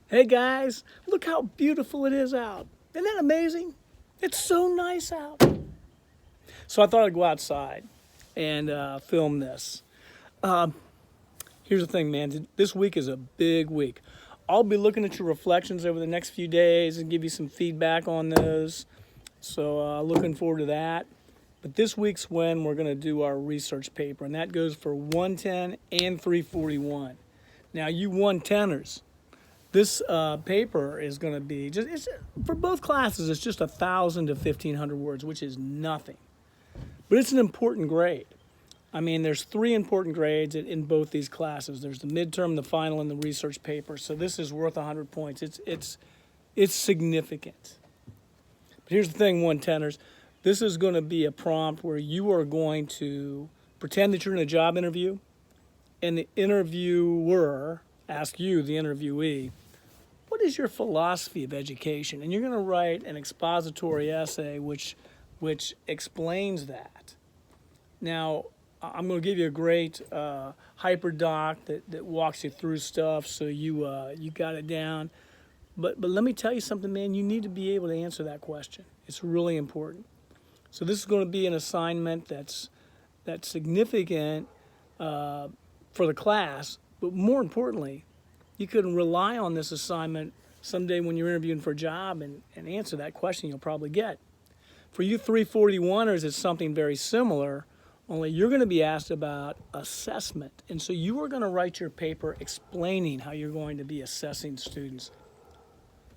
Hey guys, look how beautiful it is out. Isn't that amazing? It's so nice out. So I thought I'd go outside and film this. Here's the thing, man. This week is a big week. I'll be looking at your reflections over the next few days and give you some feedback on those. So looking forward to that. But this week's when we're going to do our research paper, and that goes for 110 and 341. Now, you 110ers, this paper is going to be for both classes. It's just 1,000 to 1,500 words, which is nothing. But it's an important grade. I mean, there's three important grades in both these classes. There's the midterm, the final, and the research paper. So this is worth 100 points. It's significant. But here's the thing, 110ers. This is going to be a prompt where you are going to pretend that you're in a job interview, and the interviewer asks you, the interviewee, what is your philosophy of education? And you're going to write an expository essay which explains that. Now, I'm going to give you a great hyperdoc that walks you through stuff, so you got it down. But let me tell you something, man. You need to be able to answer that question. It's really important. So this is going to be an assignment that's significant for the class, but more importantly, you can rely on this assignment someday when you're interviewing for a job and answer that question you'll probably get. For you 341ers, it's something very similar, only you're going to be asked about assessment. And so you are going to write your paper explaining how you're going to be assessing students.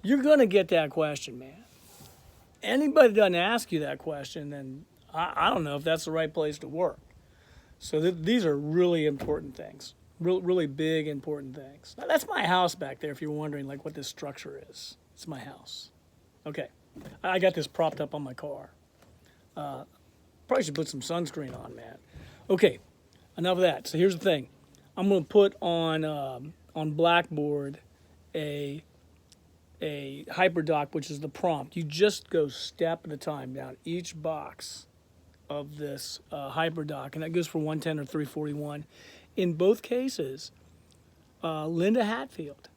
You're going to get that question, man. Anybody doesn't ask you that question, then I don't know if that's the right place to work. So these are really important things. Really big, important things. Now, that's my house back there, if you're wondering like what this structure is. It's my house. Okay, I got this propped up on my car. Probably should put some sunscreen on, man. Okay, enough of that. So here's the thing. I'm going to put on Blackboard a hyperdoc, which is the prompt. You just go step at a time down each box of this hyperdoc, and that goes for 110 or 341. In both cases, Linda Hatfield,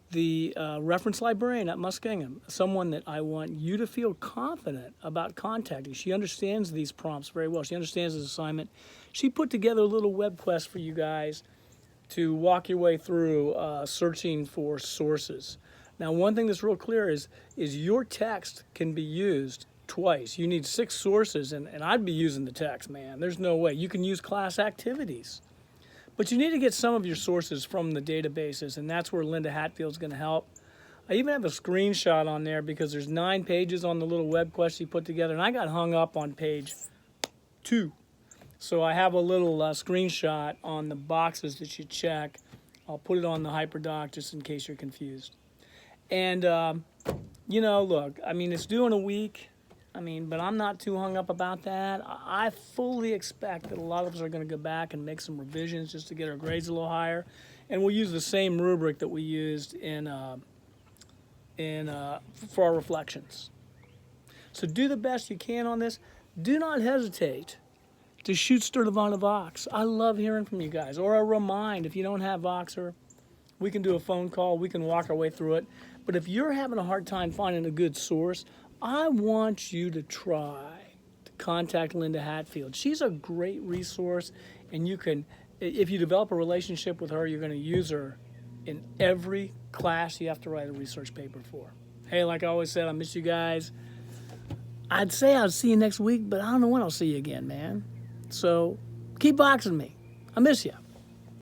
the reference librarian at Muskingum, someone that I want you to feel confident about contacting. She understands these prompts very well. She understands this assignment. She put together a little web quest for you guys to walk your way through searching for sources. Now, one thing that's real clear is your text can be used twice. You need 6 sources, and I'd be using the text, man. There's no way. You can use class activities. But you need to get some of your sources from the databases, and that's where Linda Hatfield's going to help. I even have a screenshot on there because there's 9 pages on the little web quest she put together, and I got hung up on page 2. So I have a little screenshot on the boxes that you check. I'll put it on the hyperdoc just in case you're confused. And, look, I mean, it's due in a week. But I'm not too hung up about that. I fully expect that a lot of us are going to go back and make some revisions just to get our grades a little higher. And we'll use the same rubric that we used for our reflections. So do the best you can on this. Do not hesitate to shoot Sturtevant a Vox. I love hearing from you guys. Or a remind, if you don't have Voxer, we can do a phone call. We can walk our way through it. But if you're having a hard time finding a good source, I want you to try to contact Linda Hatfield. She's a great resource, and you can, if you develop a relationship with her, you're going to use her in every class you have to write a research paper for. Hey, like I always said, I miss you guys. I'd say I'll see you next week, but I don't know when I'll see you again, man. So keep boxing me. I miss you.